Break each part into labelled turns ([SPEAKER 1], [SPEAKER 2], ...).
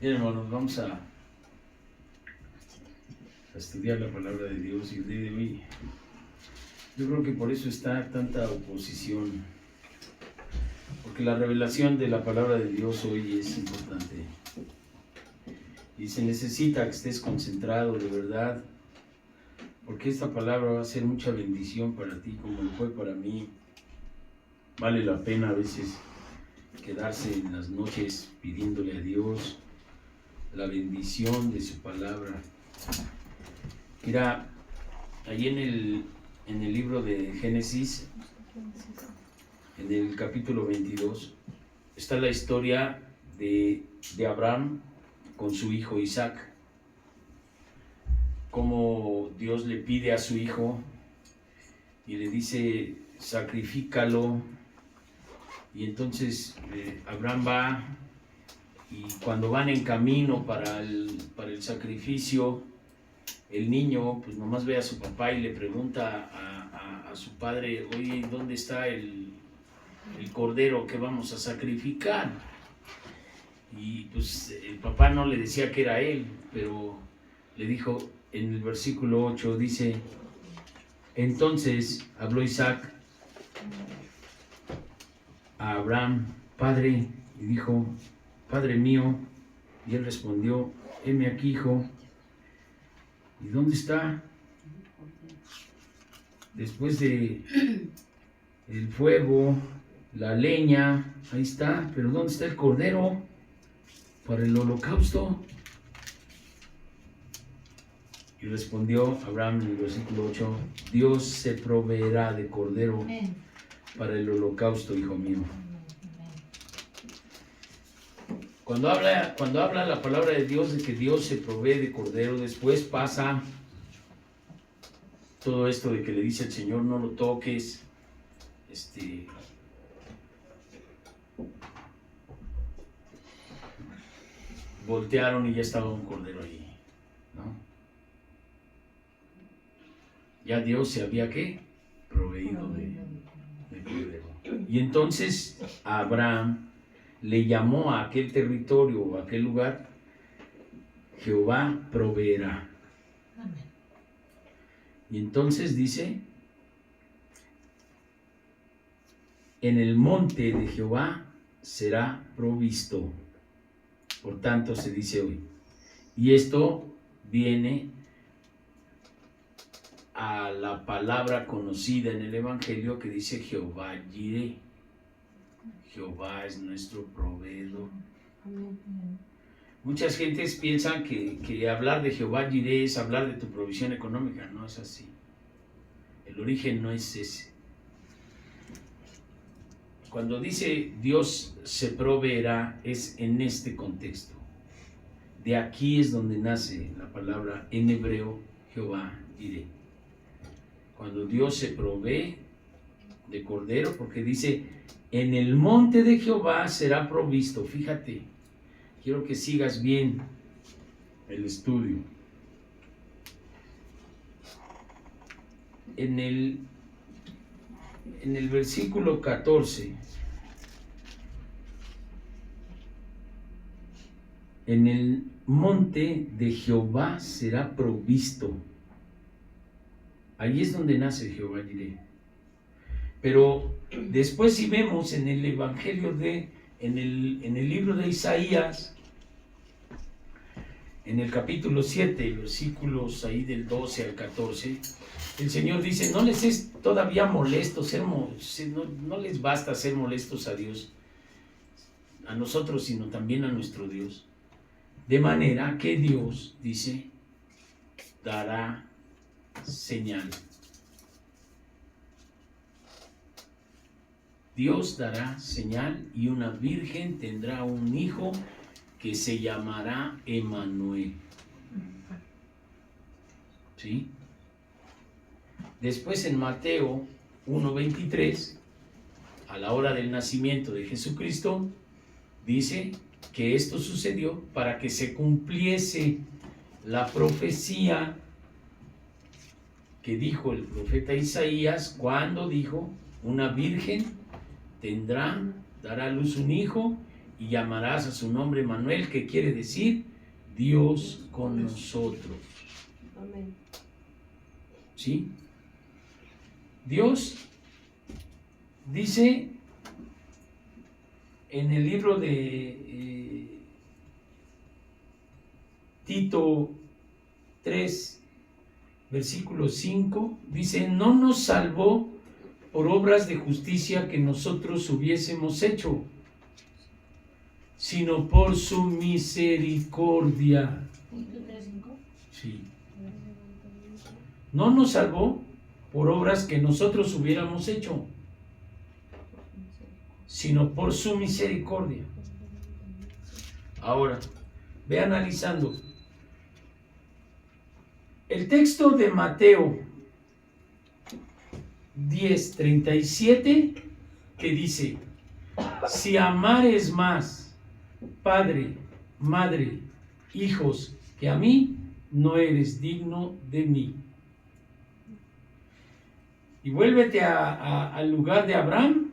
[SPEAKER 1] Bien, hermanos, vamos a estudiar la palabra de Dios y el día de hoy. Yo creo que por eso está tanta oposición, porque la revelación de la palabra de Dios hoy es importante y se necesita que estés concentrado de verdad, porque esta palabra va a ser mucha bendición para ti como lo fue para mí. Vale la pena a veces quedarse en las noches pidiéndole a Dios la bendición de su palabra. Mira, ahí en el libro de Génesis, en el capítulo 22, está la historia de Abraham con su hijo Isaac. Cómo Dios le pide a su hijo y le dice, sacrifícalo. Y entonces Abraham va, y cuando van en camino para el sacrificio, el niño pues nomás ve a su papá y le pregunta a su padre, oye, ¿dónde está el cordero que vamos a sacrificar? Y pues el papá no le decía que era él, pero le dijo en el versículo 8, dice, entonces habló Isaac a Abraham, padre, y dijo, Padre mío, y él respondió, heme aquí, hijo. ¿Y dónde está? Después de el fuego, la leña, ahí está, pero ¿dónde está el cordero para el holocausto? Y respondió Abraham en el versículo 8, Dios se proveerá de cordero para el holocausto, hijo mío. Cuando habla la palabra de Dios de que Dios se provee de cordero, después pasa todo esto de que le dice al Señor, no lo toques. Voltearon y ya estaba un cordero allí, ¿no? Ya Dios se había, ¿qué? Proveído de cordero. Y entonces Abraham le llamó a aquel territorio o a aquel lugar, Jehová proveerá. Amén. Y entonces dice, en el monte de Jehová será provisto. Por tanto se dice hoy. Y esto viene a la palabra conocida en el Evangelio que dice Jehová Jireh. Jehová es nuestro proveedor. Muchas gentes piensan que hablar de Jehová Jireh es hablar de tu provisión económica. No es así. El origen no es ese. Cuando dice Dios se proveerá es en este contexto. De aquí es donde nace la palabra en hebreo Jehová Jireh. Cuando Dios se provee de cordero, porque dice en el monte de Jehová será provisto. Fíjate, quiero que sigas bien el estudio. En el versículo 14, en el monte de Jehová será provisto. Ahí es donde nace Jehová Jireh. Pero después si vemos en el Evangelio en el libro de Isaías, en el capítulo 7, versículos ahí del 12 al 14, el Señor dice, no les es todavía molesto no les basta ser molestos a Dios, a nosotros, sino también a nuestro Dios. De manera que Dios, dice, dará señal. Dios dará señal y una virgen tendrá un hijo que se llamará Emmanuel. ¿Sí? Después en Mateo 1:23, a la hora del nacimiento de Jesucristo, dice que esto sucedió para que se cumpliese la profecía que dijo el profeta Isaías cuando dijo, una virgen dará a luz un hijo y llamarás a su nombre Manuel, que quiere decir Dios con nosotros.
[SPEAKER 2] Amén.
[SPEAKER 1] ¿Sí? Dios dice en el libro de Tito 3, versículo 5, dice: no nos salvó por obras de justicia que nosotros hubiésemos hecho, sino por su misericordia. Sí. No nos salvó por obras que nosotros hubiéramos hecho, sino por su misericordia. Ahora, ve analizando. El texto de Mateo 10:37, que dice: si amares más padre, madre, hijos que a mí, no eres digno de mí. Y vuélvete al lugar de Abraham.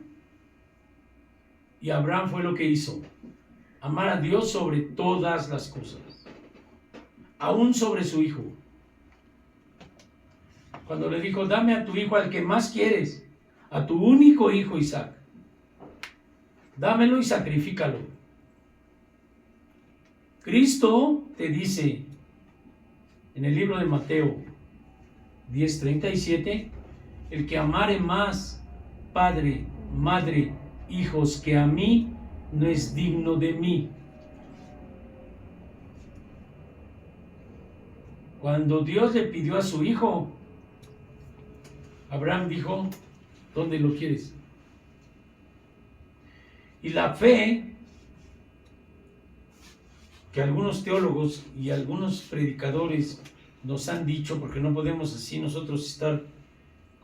[SPEAKER 1] Y Abraham fue lo que hizo: amar a Dios sobre todas las cosas, aún sobre su hijo. Cuando le dijo: dame a tu hijo, al que más quieres, a tu único hijo Isaac, dámelo y sacrifícalo. Cristo te dice en el libro de Mateo 10:37: el que amare más padre, madre, hijos que a mí, no es digno de mí. Cuando Dios le pidió a su hijo, Abraham dijo: ¿dónde lo quieres? Y la fe, que algunos teólogos y algunos predicadores nos han dicho, porque no podemos así nosotros estar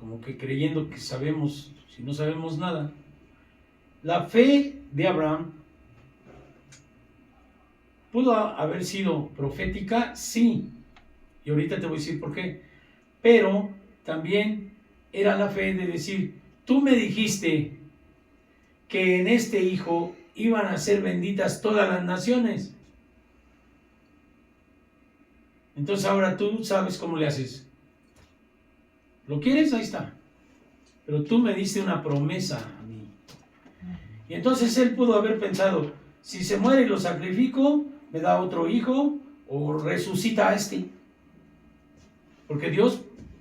[SPEAKER 1] como que creyendo que sabemos, si no sabemos nada. La fe de Abraham pudo haber sido profética, sí, y ahorita te voy a decir por qué, pero también era la fe de decir: tú me dijiste que en este hijo iban a ser benditas todas las naciones, entonces ahora tú sabes cómo le haces. ¿Lo quieres? Ahí está. Pero tú me diste una promesa a mí. Y entonces él pudo haber pensado: si se muere y lo sacrifico, me da otro hijo, o resucita a este. Porque Dios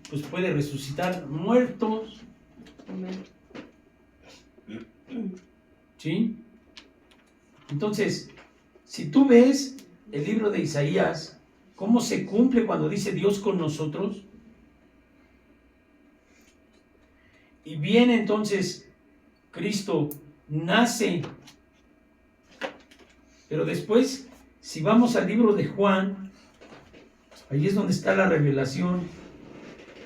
[SPEAKER 1] pues puede resucitar muertos.
[SPEAKER 2] Amén.
[SPEAKER 1] ¿Sí? Entonces, si tú ves el libro de Isaías, cómo se cumple cuando dice Dios con nosotros, y viene entonces Cristo, nace, pero después, si vamos al libro de Juan, ahí es donde está la revelación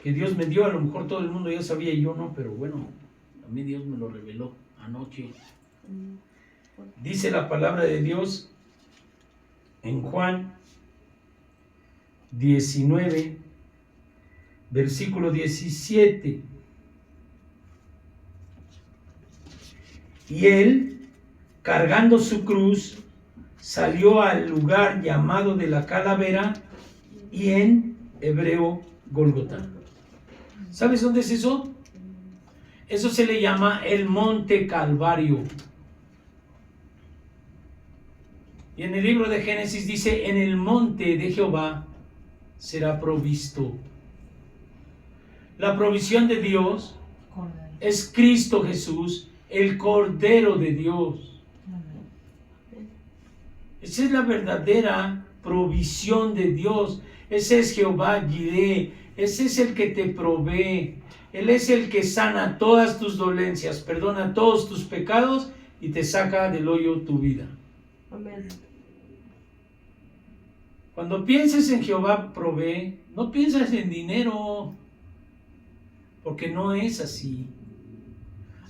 [SPEAKER 1] que Dios me dio. A lo mejor todo el mundo ya sabía y yo no, pero bueno, a mí Dios me lo reveló anoche. Dice la palabra de Dios en Juan 19, versículo 17. Y él, cargando su cruz, salió al lugar llamado de la calavera, y en hebreo Gólgota. ¿Sabes dónde es eso? Eso se le llama el Monte Calvario. Y en el libro de Génesis dice: en el monte de Jehová será provisto. La provisión de Dios es Cristo Jesús, el Cordero de Dios. Esa es la verdadera provisión de Dios. Ese es Jehová Jireh. Ese es el que te provee. Él es el que sana todas tus dolencias, perdona todos tus pecados y te saca del hoyo tu vida.
[SPEAKER 2] Amén.
[SPEAKER 1] Cuando pienses en Jehová provee, no piensas en dinero, porque no es así.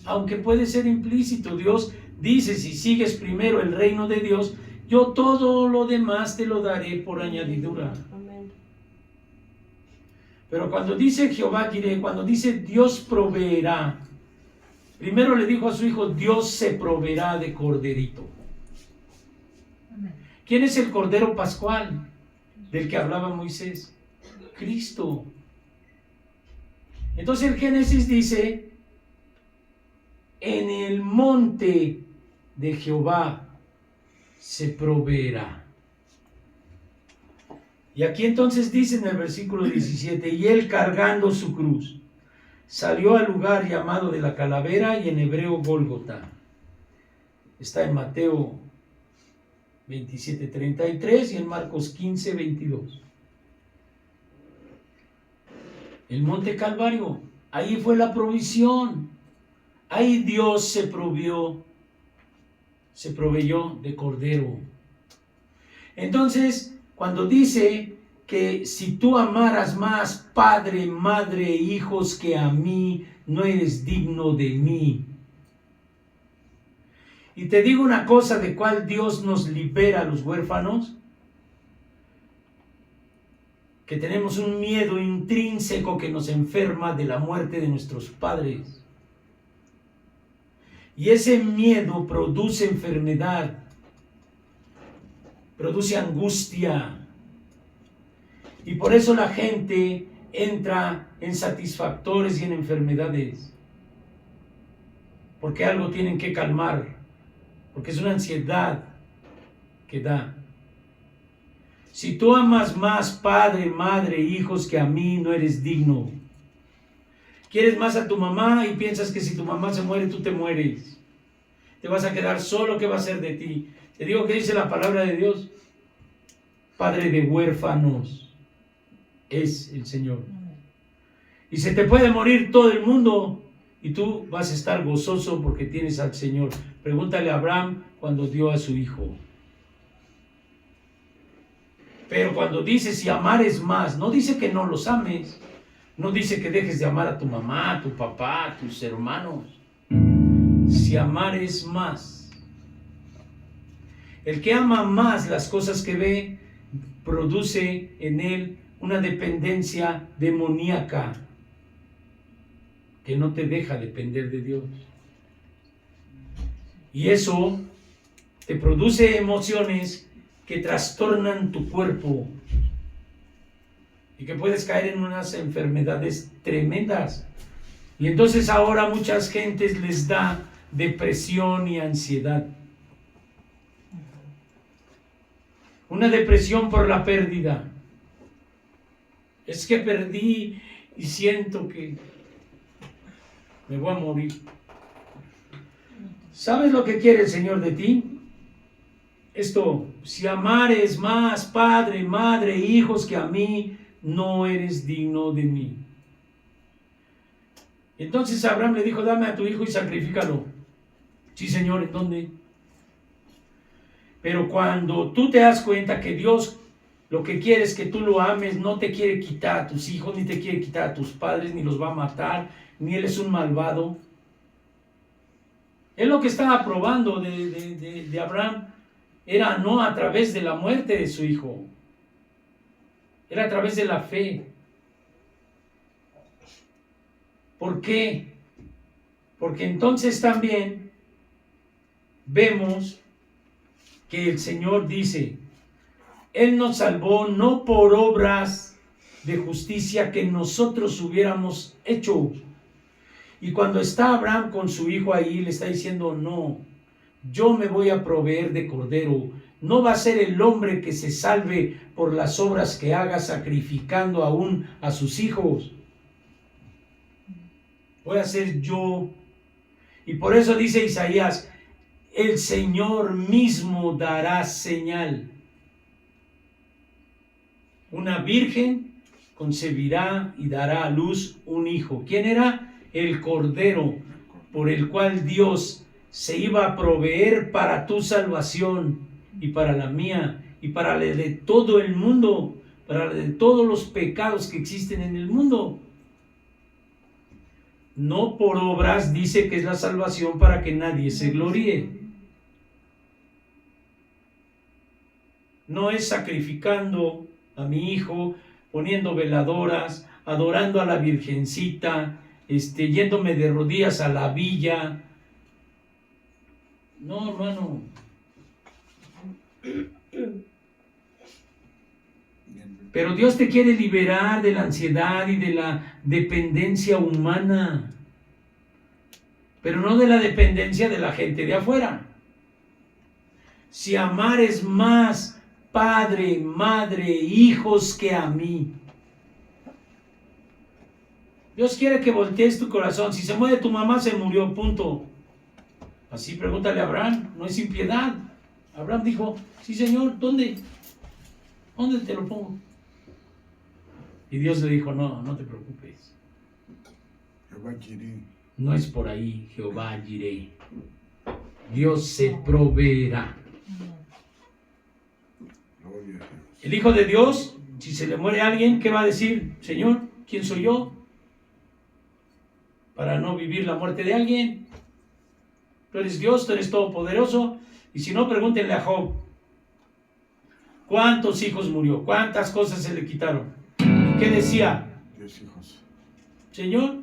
[SPEAKER 1] Aunque puede ser implícito, Dios dice: si sigues primero el reino de Dios, yo todo lo demás te lo daré por añadidura.
[SPEAKER 2] Amén.
[SPEAKER 1] Pero cuando dice Jehová Jireh, cuando dice Dios proveerá, primero le dijo a su hijo: Dios se proveerá de corderito.
[SPEAKER 3] ¿Quién es el Cordero Pascual del que hablaba Moisés? Cristo. Entonces el Génesis dice, en el monte de Jehová se proveerá. Y aquí entonces dice en el versículo 17, y él cargando su cruz, salió al lugar llamado de la calavera y en hebreo Gólgota. Está en Mateo 27:33 y en Marcos 15:22. El monte Calvario, ahí fue la provisión. Ahí Dios se proveyó de cordero. Entonces, cuando dice que si tú amaras más padre, madre, hijos que a mí, no eres digno de mí. Y te digo una cosa de cual Dios nos libera a los huérfanos, que tenemos un miedo intrínseco que nos enferma de la muerte de nuestros padres. Y ese miedo produce enfermedad, produce angustia. Y por eso la gente entra en satisfactores y en enfermedades. Porque algo tienen que calmar. Porque es una ansiedad que da. Si tú amas más padre, madre, hijos que a mí, no eres digno. Quieres más a tu mamá y piensas que si tu mamá se muere, tú te mueres. Te vas a quedar solo, ¿qué va a ser de ti? Te digo que dice la palabra de Dios. Padre de huérfanos es el Señor. Y se te puede morir todo el mundo y tú vas a estar gozoso porque tienes al Señor. Pregúntale a Abraham cuando dio a su hijo. Pero cuando dice si amar es más, no dice que no los ames, no dice que dejes de amar a tu mamá, a tu papá, a tus hermanos. Si amar es más. El que ama más las cosas que ve, produce en él una dependencia demoníaca que no te deja depender de Dios. Y eso te produce emociones que trastornan tu cuerpo y que puedes caer en unas enfermedades tremendas. Y entonces ahora muchas gentes les da depresión y ansiedad. Una depresión por la pérdida. Es que perdí y siento que me voy a morir. ¿Sabes lo que quiere el Señor de ti? Esto, si amares más padre, madre, hijos que a mí, no eres digno de mí. Entonces Abraham le dijo, dame a tu hijo y sacrifícalo. Sí, Señor, ¿en dónde? Pero cuando tú te das cuenta que Dios lo que quiere es que tú lo ames, no te quiere quitar a tus hijos, ni te quiere quitar a tus padres, ni los va a matar, ni Él es un malvado. Él lo que estaba probando de Abraham era no a través de la muerte de su hijo, era a través de la fe. ¿Por qué? Porque entonces también vemos que el Señor dice, Él nos salvó no por obras de justicia que nosotros hubiéramos hecho. Y cuando está Abraham con su hijo ahí, le está diciendo, no, yo me voy a proveer de cordero. No va a ser el hombre que se salve por las obras que haga sacrificando aún a sus hijos. Voy a ser yo. Y por eso dice Isaías, el Señor mismo dará señal. Una virgen concebirá y dará a luz un hijo. ¿Quién era? El Cordero, por el cual Dios se iba a proveer para tu salvación y para la mía y para la de todo el mundo, para la de todos los pecados que existen en el mundo. No por obras dice que es la salvación para que nadie se gloríe. No es sacrificando a mi hijo, poniendo veladoras, adorando a la Virgencita, yéndome de rodillas a la villa. No, hermano. Pero Dios te quiere liberar de la ansiedad y de la dependencia humana, pero no de la dependencia de la gente de afuera. Si amar es más padre, madre, hijos que a mí. Dios quiere que voltees tu corazón. Si se muere tu mamá, se murió, punto. Así pregúntale a Abraham, no es impiedad. Abraham dijo, sí Señor, ¿dónde? ¿Dónde te lo pongo? Y Dios le dijo, no, no te preocupes.
[SPEAKER 4] Jehová Jireh.
[SPEAKER 3] No es por ahí, Jehová Jireh. Dios se proveerá.
[SPEAKER 4] Gloria a Dios.
[SPEAKER 3] El Hijo de Dios, si se le muere a alguien, ¿qué va a decir? Señor, ¿quién soy yo para no vivir la muerte de alguien? Tú eres Dios, tú eres todopoderoso. Y si no, pregúntenle a Job. ¿Cuántos hijos murió? ¿Cuántas cosas se le quitaron? ¿Y qué decía?
[SPEAKER 4] 10 hijos.
[SPEAKER 3] Señor,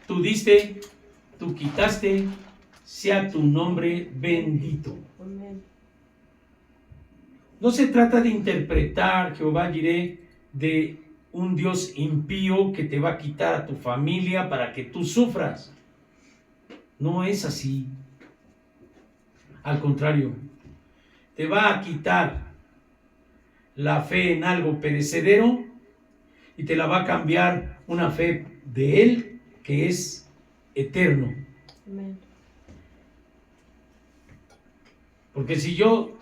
[SPEAKER 3] tú diste, tú quitaste, sea tu nombre bendito.
[SPEAKER 2] Amén.
[SPEAKER 3] No se trata de interpretar, Jehová Jireh, de un Dios impío que te va a quitar a tu familia para que tú sufras. No es así. Al contrario, te va a quitar la fe en algo perecedero y te la va a cambiar una fe de Él que es eterno.
[SPEAKER 2] Amén.
[SPEAKER 3] Porque si yo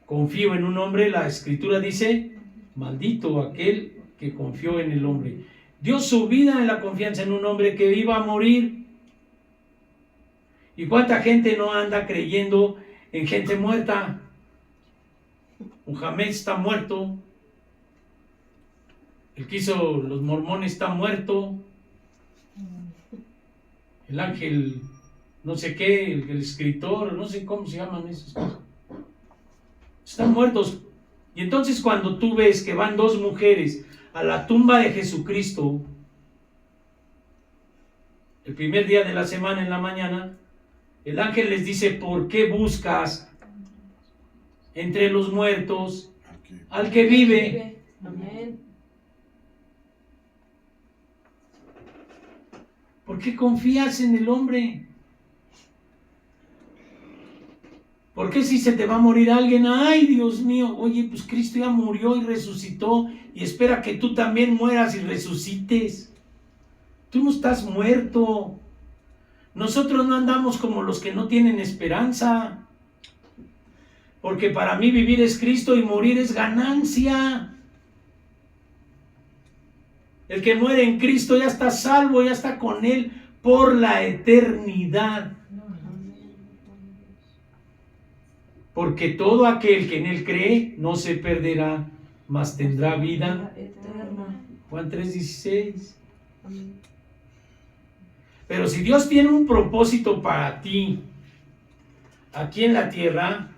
[SPEAKER 3] confío en un hombre, la Escritura dice, maldito aquel que confió en el hombre. Dio su vida en la confianza en un hombre que iba a morir. ¿Y cuánta gente no anda creyendo en gente muerta? Muhammad está muerto. El que hizo los mormones está muerto. El ángel, no sé qué, el escritor, no sé cómo se llaman esas cosas. Están muertos. Y entonces cuando tú ves que van dos mujeres a la tumba de Jesucristo, el primer día de la semana en la mañana, el ángel les dice, ¿por qué buscas entre los muertos
[SPEAKER 4] Aquí.
[SPEAKER 3] al que vive?
[SPEAKER 2] Amén.
[SPEAKER 3] ¿Por qué confías en el hombre? ¿Por qué si se te va a morir alguien? Ay, Dios mío, oye, pues Cristo ya murió y resucitó y espera que tú también mueras y resucites. Tú no estás muerto. Nosotros no andamos como los que no tienen esperanza. Porque para mí vivir es Cristo y morir es ganancia. El que muere en Cristo ya está salvo, ya está con Él por la eternidad. Porque todo aquel que en Él cree no se perderá, mas tendrá vida.
[SPEAKER 2] Eterna.
[SPEAKER 3] Juan 3:16.
[SPEAKER 2] Amén.
[SPEAKER 3] Pero si Dios tiene un propósito para ti aquí en la tierra,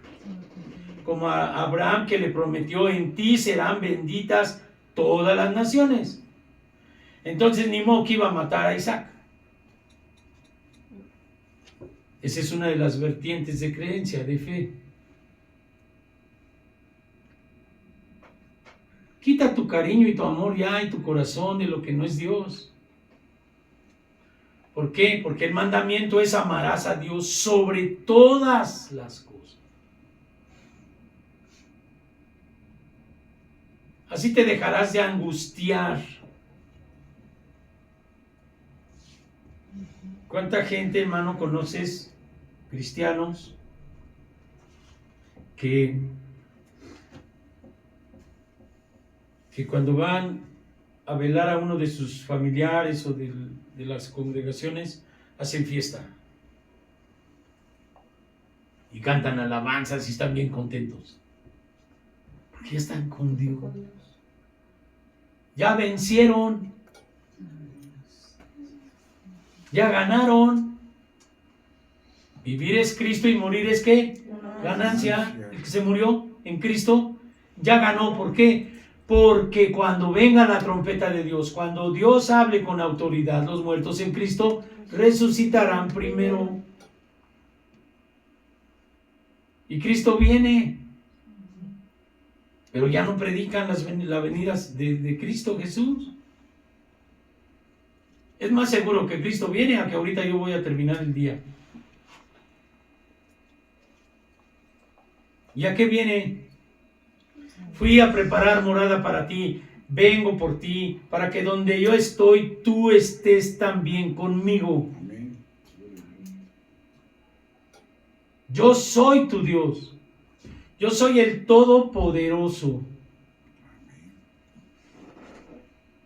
[SPEAKER 3] como a Abraham que le prometió, en ti serán benditas todas las naciones. Entonces ni modo que iba a matar a Isaac. Esa es una de las vertientes de creencia, de fe. Quita tu cariño y tu amor ya y tu corazón de lo que no es Dios. ¿Por qué? Porque el mandamiento es amarás a Dios sobre todas las cosas. Así te dejarás de angustiar. ¿Cuánta gente, hermano, conoces, cristianos, que cuando van a velar a uno de sus familiares o de las congregaciones, hacen fiesta y cantan alabanzas y están bien contentos? Porque ya están con Dios.
[SPEAKER 2] Con Dios.
[SPEAKER 3] Ya vencieron. Ya ganaron. Vivir es Cristo y morir es ¿qué? Ganancia. El que se murió en Cristo ya ganó. ¿Por qué? Porque cuando venga la trompeta de Dios, cuando Dios hable con autoridad, los muertos en Cristo resucitarán primero. Y Cristo viene. pero ya no predican la venida de Cristo Jesús. Es más seguro que Cristo viene a que ahorita yo voy a terminar el día. ¿Y a qué viene? Fui a preparar morada para ti, vengo por ti, para que donde yo estoy, tú estés también conmigo.
[SPEAKER 4] Amén.
[SPEAKER 3] Yo soy tu Dios. Yo soy el Todopoderoso.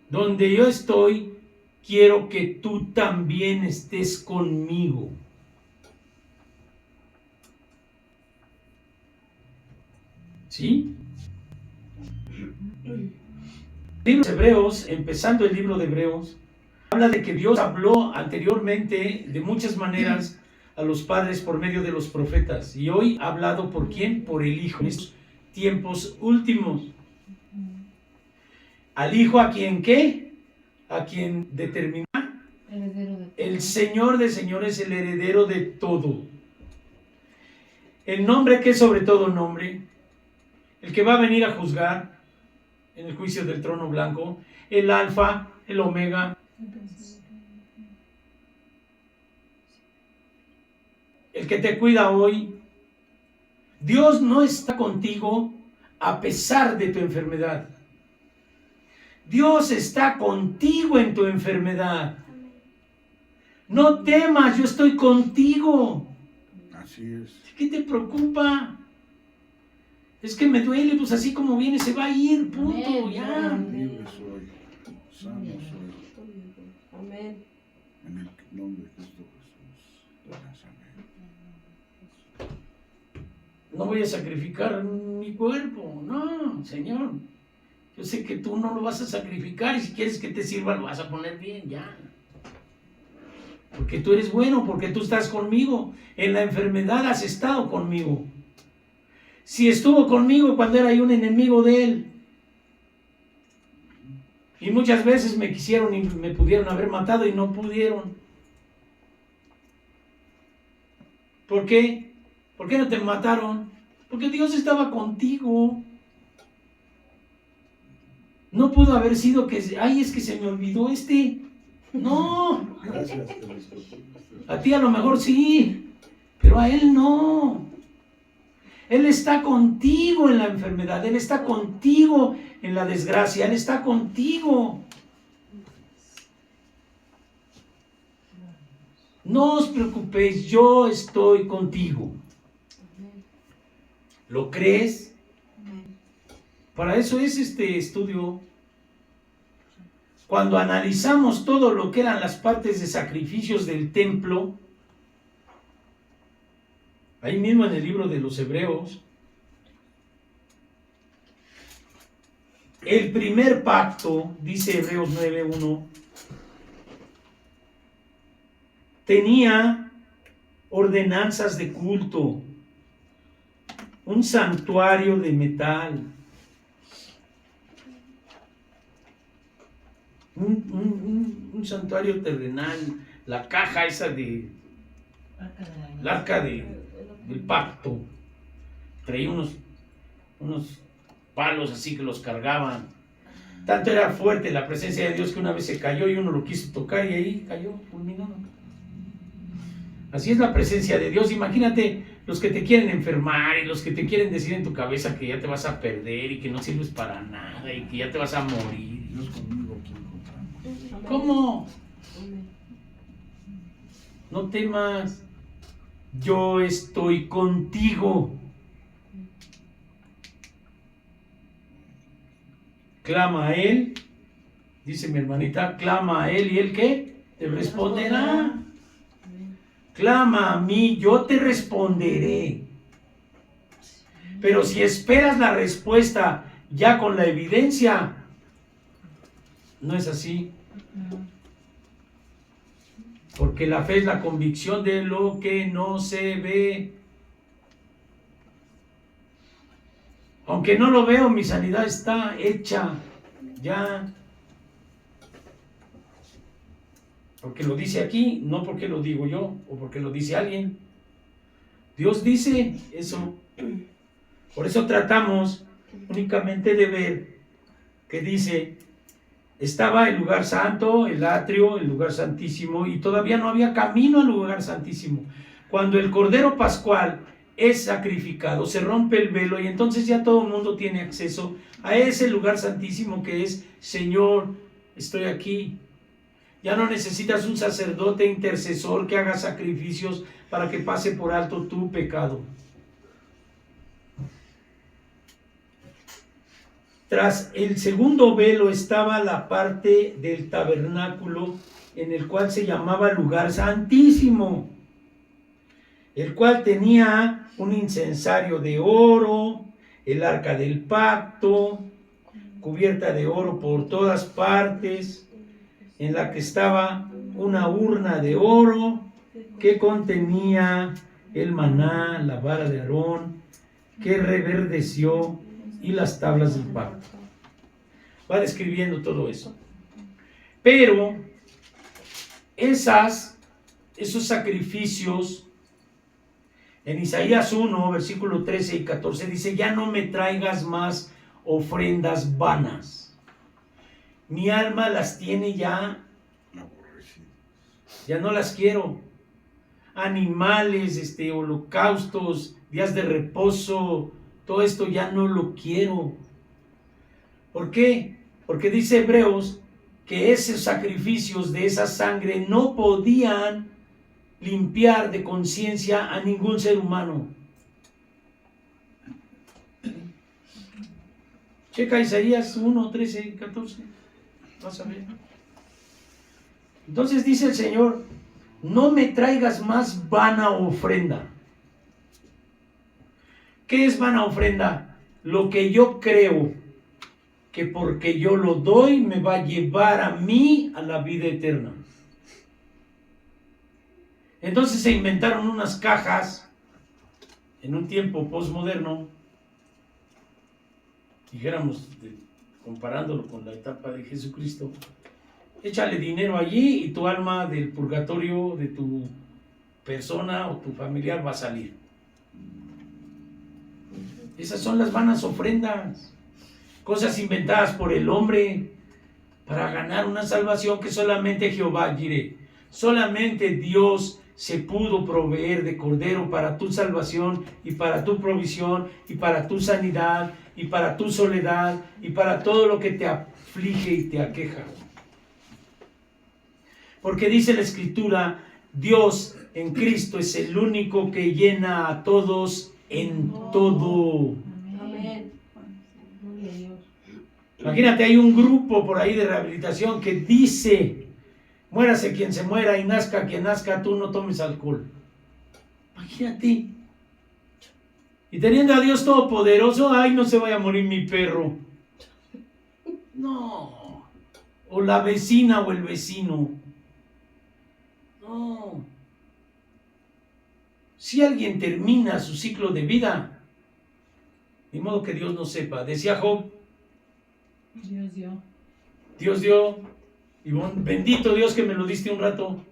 [SPEAKER 3] Donde yo estoy, quiero que tú también estés conmigo. ¿Sí? El libro de Hebreos, empezando el libro de Hebreos, habla de que Dios habló anteriormente de muchas maneras a los padres por medio de los profetas. Y hoy ha hablado ¿por quién? Por el Hijo. En estos tiempos últimos. Al Hijo, ¿a quien qué? A quien determina.
[SPEAKER 2] Heredero de todo.
[SPEAKER 3] El Señor de señores, el heredero de todo. El nombre que es sobre todo nombre. El que va a venir a juzgar en el juicio del trono blanco. El Alfa, el Omega. El que te cuida hoy. Dios no está contigo a pesar de tu enfermedad. Dios está contigo en tu enfermedad. No temas, yo estoy contigo.
[SPEAKER 4] Así es.
[SPEAKER 3] ¿Qué te preocupa? Es que me duele, pues así como viene se va a ir, punto,
[SPEAKER 2] Amén.
[SPEAKER 3] ya.
[SPEAKER 4] Libre soy. Sano soy.
[SPEAKER 2] Amén.
[SPEAKER 4] En el nombre de Cristo Jesús. Amén.
[SPEAKER 3] No voy a sacrificar mi cuerpo, no, Señor. Yo sé que tú no lo vas a sacrificar y si quieres que te sirva lo vas a poner bien, ya. Porque tú eres bueno, porque tú estás conmigo. En la enfermedad has estado conmigo. Si estuvo conmigo cuando era yo un enemigo de él. Y muchas veces me quisieron y me pudieron haber matado y no pudieron. ¿Por qué? ¿Por qué no te mataron? Porque Dios estaba contigo. No pudo haber sido que, ay, es que se me olvidó este. No,
[SPEAKER 4] Gracias, te lo escucho.
[SPEAKER 3] a ti a lo mejor sí, pero a él no. Él está contigo en la enfermedad, Él está contigo en la desgracia, Él está contigo. No os preocupéis, yo estoy contigo. ¿Lo crees? Para eso es este estudio. Cuando analizamos todo lo que eran las partes de sacrificios del templo, ahí mismo en el libro de los Hebreos, el primer pacto, dice Hebreos 9:1, tenía ordenanzas de culto, un santuario de metal, un santuario terrenal, la caja esa de el arca del pacto, traía unos palos así que los cargaban. Tanto era fuerte la presencia de Dios que una vez se cayó y uno lo quiso tocar y ahí cayó fulminado. Así es la presencia de Dios. Imagínate los que te quieren enfermar y los que te quieren decir en tu cabeza que ya te vas a perder y que no sirves para nada y que ya te vas a morir.
[SPEAKER 4] Dios conmigo, ¿quién encontramos?
[SPEAKER 3] ¿Cómo?
[SPEAKER 2] Amén.
[SPEAKER 3] No temas, yo estoy contigo. Clama a Él, dice mi hermanita, clama a Él y Él ¿qué? Te responderá.
[SPEAKER 2] Amén.
[SPEAKER 3] Clama a mí, yo te responderé. Pero si esperas la respuesta ya con la evidencia, no es así. Porque la fe es la convicción de lo que no se ve. Aunque no lo veo, mi sanidad está hecha ya. Porque lo dice aquí, no porque lo digo yo o porque lo dice alguien. Dios dice eso. Por eso tratamos únicamente de ver que dice, estaba el lugar santo, el atrio, el lugar santísimo, y todavía no había camino al lugar santísimo. Cuando el Cordero Pascual es sacrificado, se rompe el velo y entonces ya todo el mundo tiene acceso a ese lugar santísimo que es, Señor, estoy aquí. Ya no necesitas un sacerdote intercesor que haga sacrificios para que pase por alto tu pecado. Tras el segundo velo estaba la parte del tabernáculo en el cual se llamaba lugar santísimo, el cual tenía un incensario de oro, el arca del pacto, cubierta de oro por todas partes, en la que estaba una urna de oro que contenía el maná, la vara de Aarón, que reverdeció, y las tablas del pacto. Va describiendo todo eso. Pero esos sacrificios, en Isaías 1, versículo 13 y 14, dice, ya no me traigas más ofrendas vanas. Mi alma las tiene ya no las quiero. Animales, holocaustos, días de reposo, todo esto ya no lo quiero. ¿Por qué? Porque dice Hebreos que esos sacrificios de esa sangre no podían limpiar de conciencia a ningún ser humano. Checa Isaías 1, 13 y 14. Vas a ver. Entonces dice el Señor, no me traigas más vana ofrenda. ¿Qué es vana ofrenda? Lo que yo creo que porque yo lo doy me va a llevar a mí a la vida eterna. Entonces se inventaron unas cajas en un tiempo postmoderno, dijéramos, comparándolo con la etapa de Jesucristo. Échale dinero allí y tu alma del purgatorio de tu persona o tu familiar va a salir. Esas son las vanas ofrendas, cosas inventadas por el hombre para ganar una salvación que solamente Jehová Jireh, solamente Dios se pudo proveer de cordero para tu salvación y para tu provisión y para tu sanidad y para tu soledad y para todo lo que te aflige y te aqueja. Porque dice la Escritura, Dios en Cristo es el único que llena a todos en todo.
[SPEAKER 2] Amén.
[SPEAKER 3] Imagínate, hay un grupo por ahí de rehabilitación que dice, muérase quien se muera y nazca quien nazca, tú no tomes alcohol. Imagínate. Y teniendo a Dios Todopoderoso, ay, no se vaya a morir mi perro. No. O la vecina o el vecino. No. Si alguien termina su ciclo de vida, de modo que Dios no sepa. Decía Job, Dios dio, y bendito Dios que me lo diste un rato.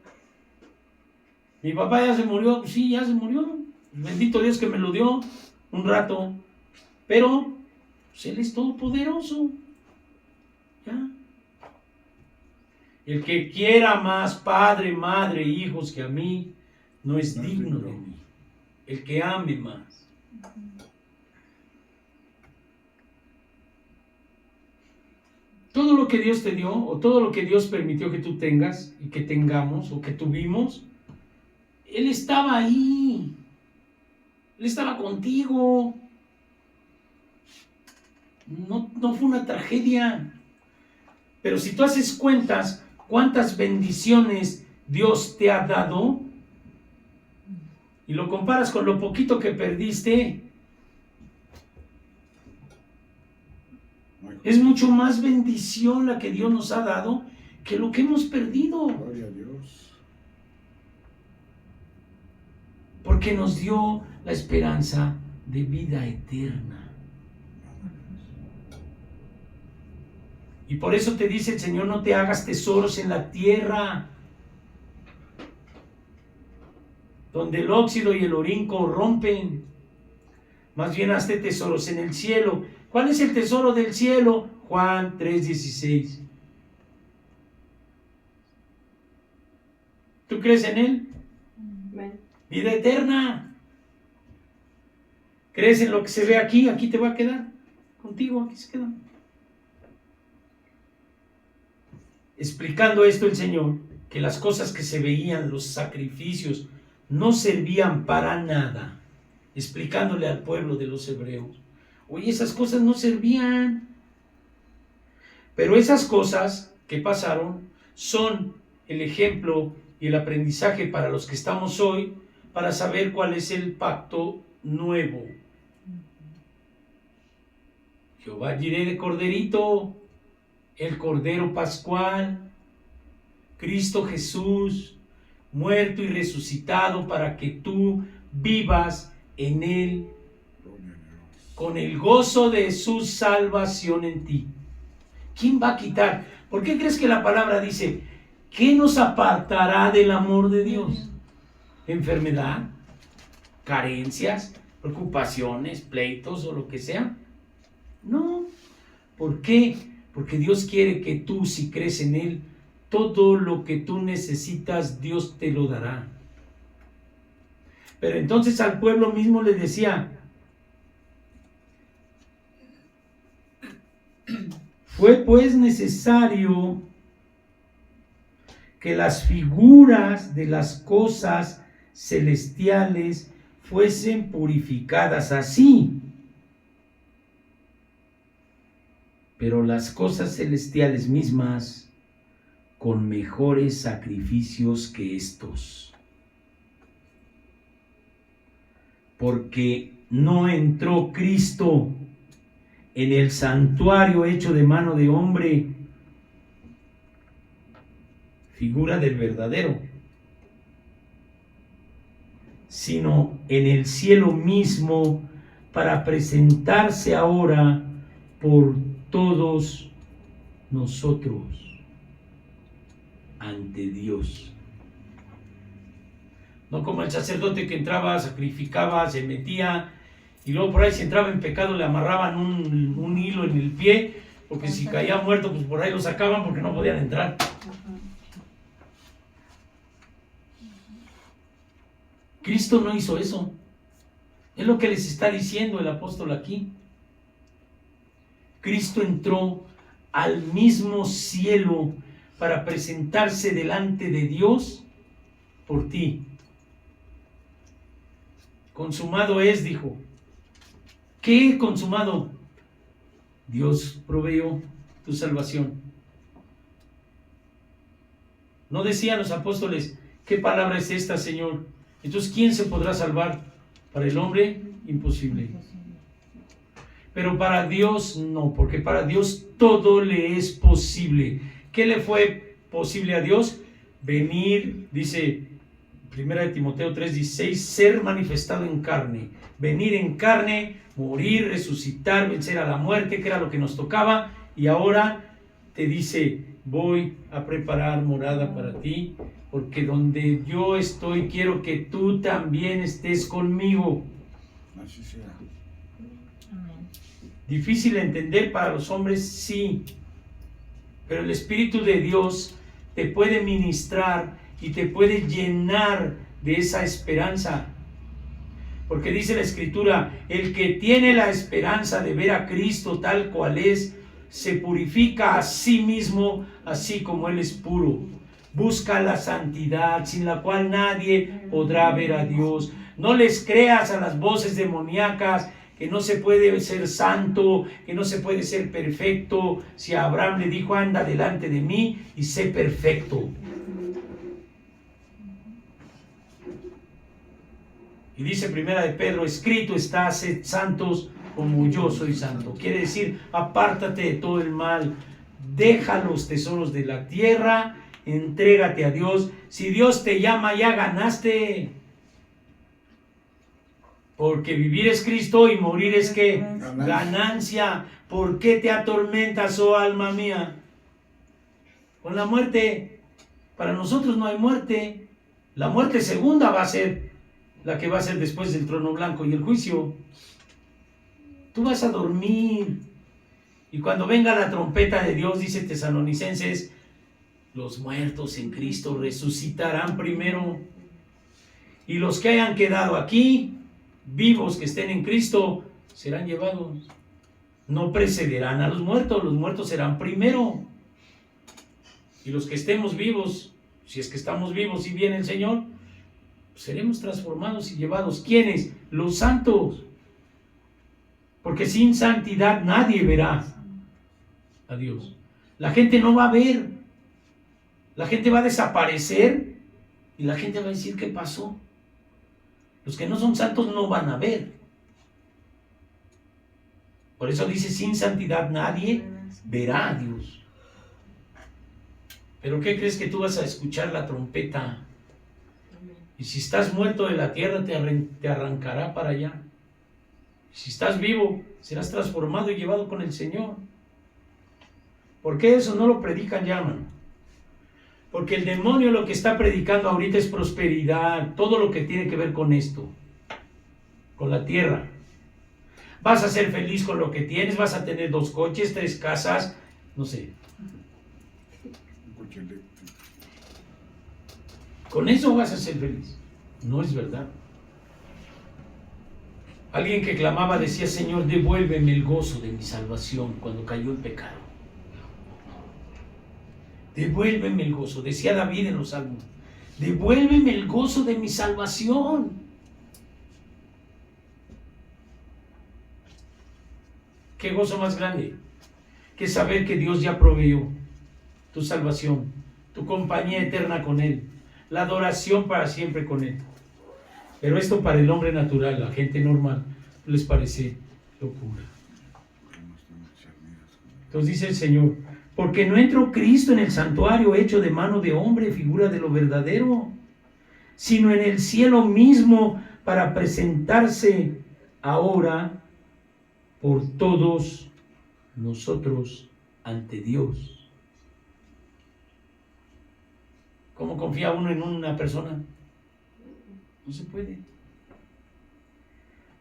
[SPEAKER 3] Mi papá ya se murió, sí, ya se murió. Bendito Dios que me lo dio un rato. Pero pues, Él es todopoderoso. ¿Ya? El que quiera más padre, madre, hijos que a mí, no es digno de mí. El que ame más. Todo lo que Dios te dio, o todo lo que Dios permitió que tú tengas, y que tengamos, o que tuvimos, Él estaba ahí. Él estaba contigo. No fue una tragedia. Pero si tú haces cuentas, ¿cuántas bendiciones Dios te ha dado? Y lo comparas con lo poquito que perdiste, es mucho más bendición la que Dios nos ha dado que lo que hemos perdido.
[SPEAKER 4] Gloria a Dios.
[SPEAKER 3] Porque nos dio la esperanza de vida eterna. Y por eso te dice el Señor, no te hagas tesoros en la tierra, donde el óxido y el orín corrompen, más bien hazte tesoros en el cielo. ¿Cuál es el tesoro del cielo? Juan 3:16. ¿Tú crees en él?
[SPEAKER 2] Amén.
[SPEAKER 3] Vida eterna. ¿Crees en lo que se ve aquí? Aquí te va a quedar. Contigo, aquí se queda. Explicando esto el Señor, que las cosas que se veían, los sacrificios, no servían para nada. Explicándole al pueblo de los hebreos. Oye, esas cosas no servían. Pero esas cosas que pasaron son el ejemplo y el aprendizaje para los que estamos hoy, para saber cuál es el pacto nuevo. Jehová Jireh de Corderito, el Cordero Pascual, Cristo Jesús, muerto y resucitado para que tú vivas en Él, con el gozo de su salvación en ti. ¿Quién va a quitar? ¿Por qué crees que la palabra dice, ¿qué nos apartará del amor de Dios? ¿Enfermedad? ¿Carencias? ¿Preocupaciones? ¿Pleitos o lo que sea? No. ¿Por qué? Porque Dios quiere que tú, si crees en Él, todo lo que tú necesitas, Dios te lo dará. Pero entonces al pueblo mismo le decía, fue pues necesario que las figuras de las cosas celestiales fuesen purificadas así. Pero las cosas celestiales mismas con mejores sacrificios que estos. Porque no entró Cristo en el santuario hecho de mano de hombre, figura del verdadero, sino en el cielo mismo, para presentarse ahora por todos nosotros ante Dios. No como el sacerdote que entraba, sacrificaba, se metía, y luego por ahí si entraba en pecado le amarraban un hilo en el pie, porque si caía muerto, pues por ahí lo sacaban porque no podían entrar. Cristo no hizo eso. Es lo que les está diciendo el apóstol aquí. Cristo entró al mismo cielo para presentarse delante de Dios por ti. Consumado es, dijo. ¿Qué consumado? Dios proveyó tu salvación. No decían los apóstoles, ¿qué palabra es esta, Señor? Entonces, ¿quién se podrá salvar? Para el hombre, imposible. Pero para Dios no, porque para Dios todo le es posible. ¿Qué le fue posible a Dios? Venir, dice 1 Timoteo 3:16, ser manifestado en carne. Venir en carne, morir, resucitar, vencer a la muerte, que era lo que nos tocaba. Y ahora te dice, voy a preparar morada para ti, porque donde yo estoy, quiero que tú también estés conmigo.
[SPEAKER 4] Así sea.
[SPEAKER 3] Difícil de entender para los hombres, sí, pero el Espíritu de Dios te puede ministrar y te puede llenar de esa esperanza, porque dice la Escritura, el que tiene la esperanza de ver a Cristo tal cual es, se purifica a sí mismo, así como Él es puro. Busca la santidad, sin la cual nadie podrá ver a Dios. No les creas a las voces demoníacas que no se puede ser santo, que no se puede ser perfecto. Si a Abraham le dijo, anda delante de mí y sé perfecto. Y dice Primera de Pedro, escrito está, sed santos como yo soy santo. Quiere decir, apártate de todo el mal, deja los tesoros de la tierra, entrégate a Dios. Si Dios te llama, ya ganaste. Porque vivir es Cristo y morir es ¿qué? Ganancia. ¿Por qué te atormentas, oh alma mía? Con la muerte. Para nosotros no hay muerte. La muerte segunda va a ser la que va a ser después del trono blanco y el juicio. Tú vas a dormir. Y cuando venga la trompeta de Dios, dice Tesalonicenses, los muertos en Cristo resucitarán primero. Y los que hayan quedado aquí, vivos que estén en Cristo, serán llevados. No precederán a los muertos serán primero. Y los que estemos vivos, si es que estamos vivos y viene el Señor, seremos transformados y llevados. ¿Quiénes? Los santos. Porque sin santidad nadie verá a Dios. La gente no va a ver. La gente va a desaparecer y la gente va a decir, ¿qué pasó? Los que no son santos no van a ver. Por eso dice, sin santidad nadie verá a Dios. ¿Pero qué crees que tú vas a escuchar la trompeta? Y si estás muerto de la tierra, te arrancará para allá. Si estás vivo, serás transformado y llevado con el Señor. ¿Por qué eso no lo predican ya, hermano? Porque el demonio lo que está predicando ahorita es prosperidad, todo lo que tiene que ver con esto, con la tierra. Vas a ser feliz con lo que tienes, vas a tener 2 coches, 3 casas, no sé.
[SPEAKER 4] Un coche eléctrico.
[SPEAKER 3] Con eso vas a ser feliz. No es verdad. Alguien que clamaba decía, Señor, devuélveme el gozo de mi salvación cuando cayó el pecado. Devuélveme el gozo, decía David en los Salmos. Devuélveme el gozo de mi salvación. ¿Qué gozo más grande que saber que Dios ya proveyó tu salvación, tu compañía eterna con Él, la adoración para siempre con Él? Pero esto para el hombre natural, la gente normal, les parece locura. Entonces dice el Señor, porque no entró Cristo en el santuario hecho de mano de hombre, figura de lo verdadero, sino en el cielo mismo para presentarse ahora por todos nosotros ante Dios. ¿Cómo confía uno en una persona? No se puede.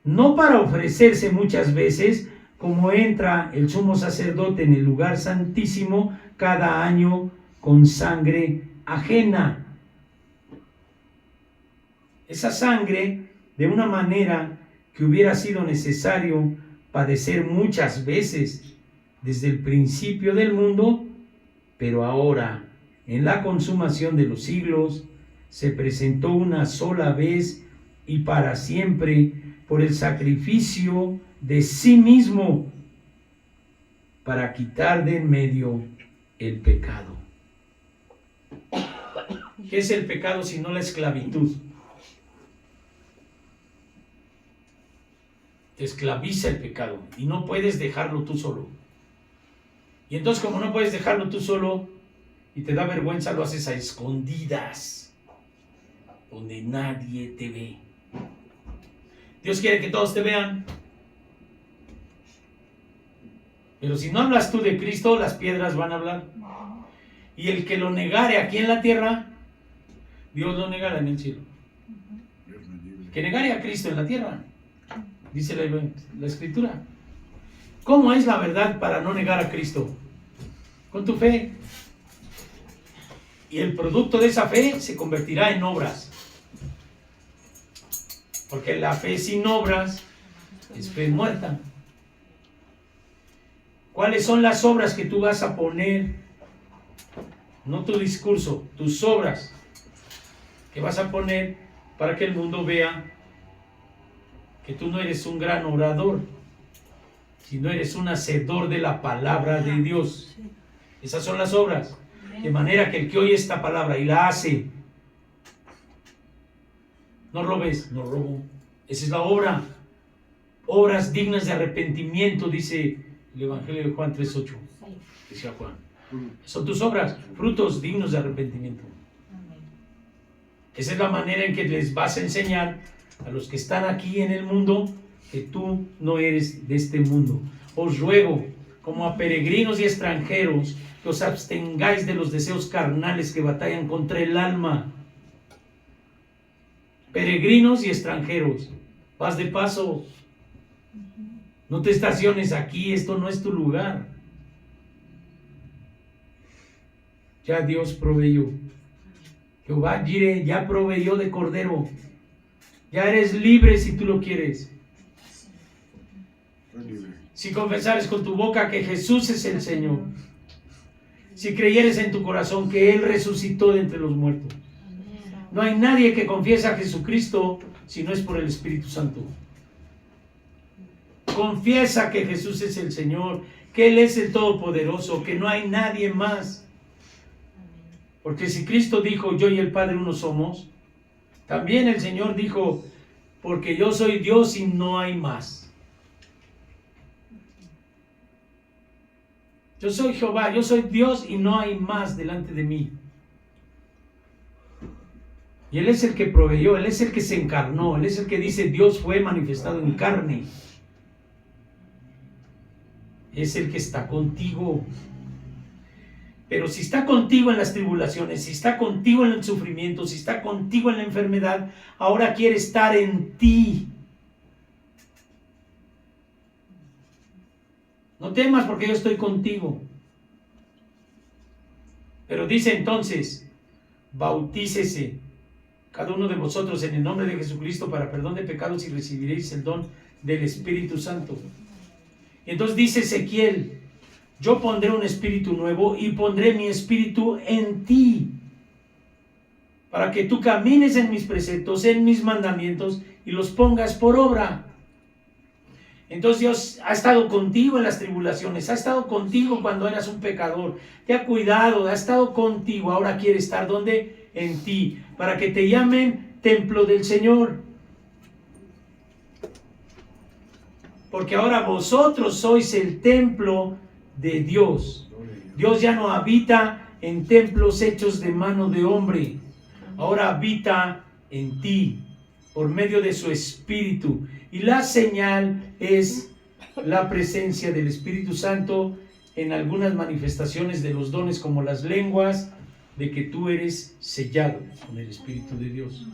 [SPEAKER 3] No para ofrecerse muchas veces, como entra el sumo sacerdote en el lugar santísimo cada año con sangre ajena. Esa sangre, de una manera que hubiera sido necesario padecer muchas veces desde el principio del mundo, pero ahora, en la consumación de los siglos, se presentó una sola vez y para siempre por el sacrificio de sí mismo para quitar de en medio el pecado. ¿Qué es el pecado sino la esclavitud? Te esclaviza el pecado y no puedes dejarlo tú solo. Y entonces, como no puedes dejarlo tú solo y te da vergüenza, lo haces a escondidas, donde nadie te ve. Dios quiere que todos te vean. Pero si no hablas tú de Cristo, las piedras van a hablar. Y el que lo negare aquí en la tierra, Dios lo negará en el cielo. El que negare a Cristo en la tierra, dice la Escritura. ¿Cómo es la verdad para no negar a Cristo? Con tu fe. Y el producto de esa fe se convertirá en obras. Porque la fe sin obras es fe muerta. ¿Cuáles son las obras que tú vas a poner? No tu discurso, tus obras que vas a poner para que el mundo vea que tú no eres un gran orador, sino eres un hacedor de la palabra de Dios. Esas son las obras. De manera que el que oye esta palabra y la hace, no robes, no robo. Esa es la obra. Obras dignas de arrepentimiento, dice el Evangelio de Juan 3:8. Decía Juan. Son tus obras, frutos dignos de arrepentimiento. Esa es la manera en que les vas a enseñar a los que están aquí en el mundo que tú no eres de este mundo. Os ruego, como a peregrinos y extranjeros, que os abstengáis de los deseos carnales que batallan contra el alma. Peregrinos y extranjeros, vas de paso. No te estaciones aquí, esto no es tu lugar. Ya Dios proveyó. Jehová Jireh ya proveyó de cordero. Ya eres libre si tú lo quieres.
[SPEAKER 4] Está libre.
[SPEAKER 3] Si confesares con tu boca que Jesús es el Señor. Si creyeres en tu corazón que Él resucitó de entre los muertos. No hay nadie que confiese a Jesucristo si no es por el Espíritu Santo. Confiesa que Jesús es el Señor, que Él es el Todopoderoso, que no hay nadie más. Porque si Cristo dijo, yo y el Padre uno somos, también el Señor dijo, porque yo soy Dios y no hay más. Yo soy Jehová, yo soy Dios y no hay más delante de mí. Y Él es el que proveyó, Él es el que se encarnó, Él es el que dice, Dios fue manifestado en carne. Es el que está contigo. Pero si está contigo en las tribulaciones, si está contigo en el sufrimiento, si está contigo en la enfermedad, ahora quiere estar en ti. No temas porque yo estoy contigo. Pero dice entonces, bautícese cada uno de vosotros en el nombre de Jesucristo para perdón de pecados y recibiréis el don del Espíritu Santo. Y entonces dice Ezequiel, yo pondré un espíritu nuevo y pondré mi espíritu en ti, para que tú camines en mis preceptos, en mis mandamientos y los pongas por obra. Entonces Dios ha estado contigo en las tribulaciones, ha estado contigo cuando eras un pecador, te ha cuidado, ha estado contigo, ahora quiere estar ¿dónde? En ti, para que te llamen templo del Señor. Porque ahora vosotros sois el templo de Dios. Dios ya no habita en templos hechos de mano de hombre. Ahora habita en ti por medio de su Espíritu. Y la señal es la presencia del Espíritu Santo en algunas manifestaciones de los dones como las lenguas, de que tú eres sellado con el Espíritu de Dios.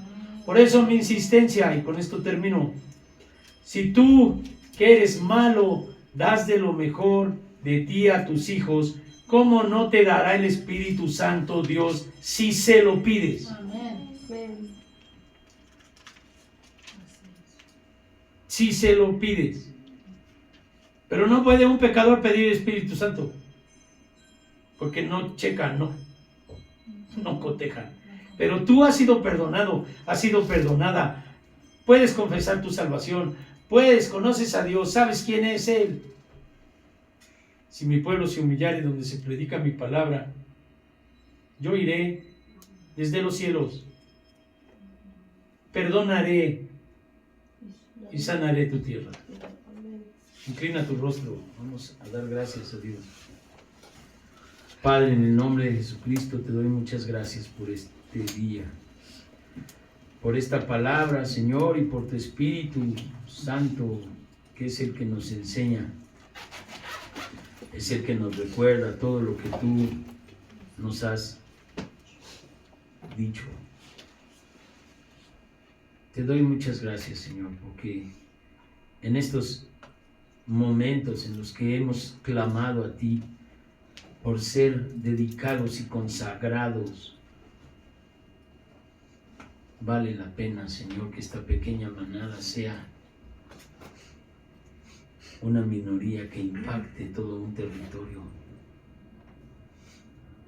[SPEAKER 3] Por eso mi insistencia, y con esto termino, si tú que eres malo das de lo mejor de ti a tus hijos, ¿cómo no te dará el Espíritu Santo Dios si se lo pides?
[SPEAKER 2] Amén.
[SPEAKER 3] Si se lo pides. Pero no puede un pecador pedir el Espíritu Santo, porque no checan, no cotejan. Pero tú has sido perdonado, has sido perdonada. Puedes confesar tu salvación, conoces a Dios, sabes quién es Él. Si mi pueblo se humillare donde se predica mi palabra, yo iré desde los cielos, perdonaré y sanaré tu tierra. Inclina tu rostro, vamos a dar gracias a Dios. Padre, en el nombre de Jesucristo te doy muchas gracias por este día, por esta palabra, Señor, y por tu Espíritu Santo, que es el que nos enseña, es el que nos recuerda todo lo que tú nos has dicho. Te doy muchas gracias, Señor, porque en estos momentos en los que hemos clamado a ti por ser dedicados y consagrados, vale la pena, Señor, que esta pequeña manada sea una minoría que impacte todo un territorio.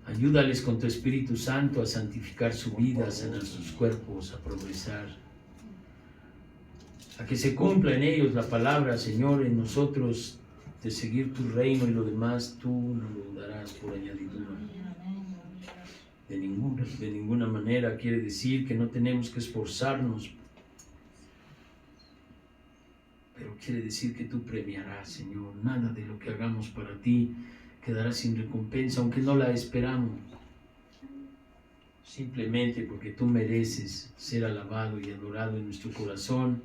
[SPEAKER 3] Ayúdales con tu Espíritu Santo a santificar su vida, a sanar sus cuerpos, a progresar, a que se cumpla en ellos la palabra, Señor, en nosotros, de seguir tu reino, y lo demás tú nos lo darás por añadidura. De ninguna manera quiere decir que no tenemos que esforzarnos, pero quiere decir que tú premiarás, Señor. Nada de lo que hagamos para ti quedará sin recompensa, aunque no la esperamos. Simplemente porque tú mereces ser alabado y adorado en nuestro corazón,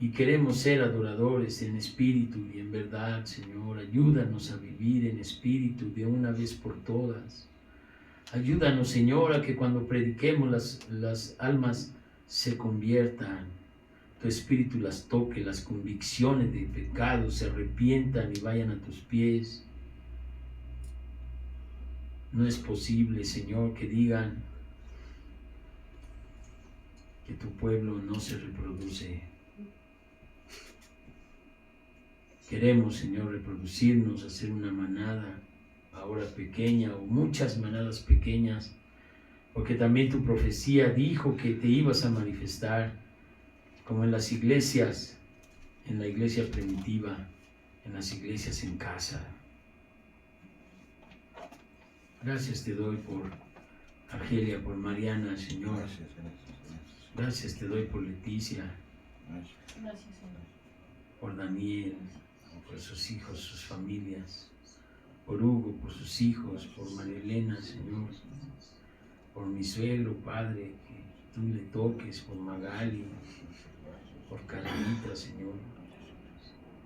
[SPEAKER 3] y queremos ser adoradores en espíritu y en verdad, Señor. Ayúdanos a vivir en espíritu de una vez por todas. Ayúdanos, Señor, a que cuando prediquemos las almas se conviertan.
[SPEAKER 1] tu espíritu las toque, las convicciones de pecado, se arrepientan y vayan a tus pies. No es posible, Señor, que digan que tu pueblo no se reproduce. Queremos, Señor, reproducirnos, hacer una manada, ahora pequeña o muchas manadas pequeñas, porque también tu profecía dijo que te ibas a manifestar como en las iglesias, en la iglesia primitiva, en las iglesias en casa. Gracias te doy por Argelia, por Mariana, Señor.
[SPEAKER 4] Gracias.
[SPEAKER 1] Gracias te doy por Leticia,
[SPEAKER 2] Gracias, Señor.
[SPEAKER 1] por Daniel, por sus hijos, sus familias, por Hugo, por sus hijos, por María Elena, Señor, por mi suegro, Padre, que tú le toques, por Magali, por Carlita, Señor,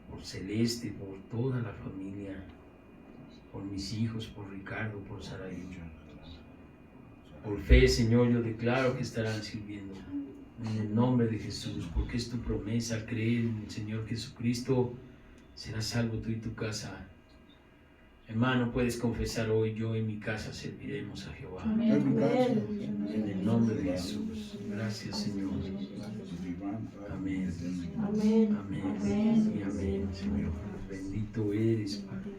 [SPEAKER 1] por Celeste, por toda la familia, por mis hijos, por Ricardo, por Saraí. Por fe, Señor, yo declaro que estarán sirviendo en el nombre de Jesús, porque es tu promesa, creer en el Señor Jesucristo, serás salvo tú y tu casa. Hermano, puedes confesar hoy: yo en mi casa serviremos a Jehová.
[SPEAKER 2] Amén.
[SPEAKER 1] En el nombre de Jesús. Gracias, Señor. Amén.
[SPEAKER 2] Amén.
[SPEAKER 1] Amén. Y amén, Señor. Bendito eres, Padre.